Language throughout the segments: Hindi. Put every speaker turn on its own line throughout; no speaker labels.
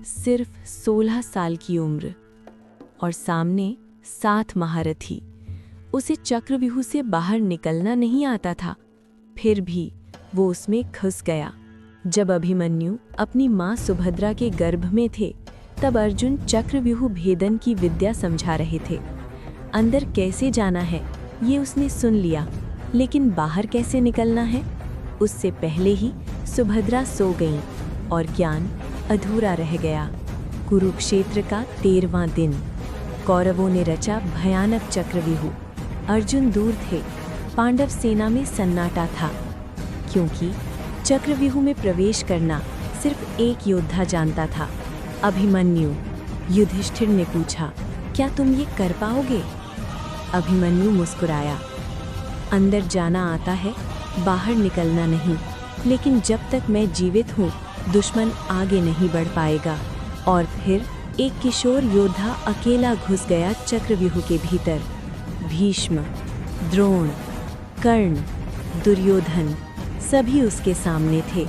सिर्फ 16 साल की उम्र और सामने 7 महारथी। उसे चक्रव्यूह से बाहर निकलना नहीं आता था, फिर भी वो उसमें घुस गया। जब अभिमन्यु अपनी माँ सुभद्रा के गर्भ में थे, तब अर्जुन चक्रव्यूह भेदन की विद्या समझा रहे थे। अंदर कैसे जाना है ये उसने सुन लिया, लेकिन बाहर कैसे निकलना है उससे पहले ही सुभद्रा सो गईं और ज्ञान अधूरा रह गया। कुरुक्षेत्र का 13वां दिन। कौरवों ने रचा भयानक चक्रव्यूह। अर्जुन दूर थे, पांडव सेना में सन्नाटा था, क्योंकि चक्रव्यूह में प्रवेश करना सिर्फ एक योद्धा जानता था, अभिमन्यु। युधिष्ठिर ने पूछा, क्या तुम ये कर पाओगे? अभिमन्यु मुस्कुराया, अंदर जाना आता है, बाहर निकलना नहीं, लेकिन जब तक मैं जीवित हूँ दुश्मन आगे नहीं बढ़ पाएगा। और फिर एक किशोर योद्धा अकेला घुस गया चक्रव्यूह के भीतर। भीष्म, द्रोण, कर्ण, दुर्योधन सभी उसके सामने थे,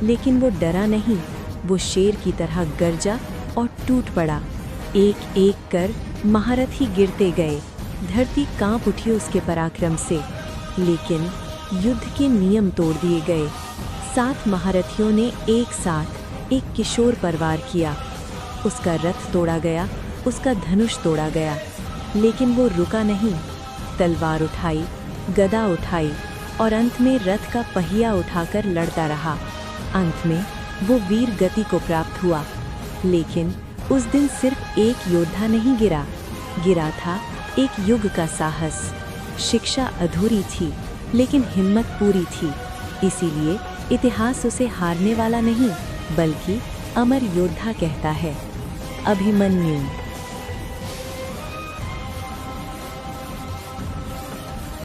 लेकिन वो डरा नहीं। वो शेर की तरह गरजा और टूट पड़ा। एक एक कर महारथी गिरते गए, धरती कांप उठी उसके पराक्रम से। लेकिन युद्ध के नियम तोड़ दिए गए। 7 महारथियों ने एक साथ एक किशोर पर वार किया। उसका रथ तोड़ा गया, उसका धनुष तोड़ा गया, लेकिन वो रुका नहीं। तलवार उठाई, गदा उठाई और अंत में रथ का पहिया उठाकर लड़ता रहा। अंत में वो वीर गति को प्राप्त हुआ। लेकिन उस दिन सिर्फ एक योद्धा नहीं गिरा, गिरा था एक युग का साहस। शिक्षा अधूरी थी, लेकिन हिम्मत पूरी थी। इसीलिए इतिहास उसे हारने वाला नहीं, बल्कि अमर योद्धा कहता है। अभिमन्यु।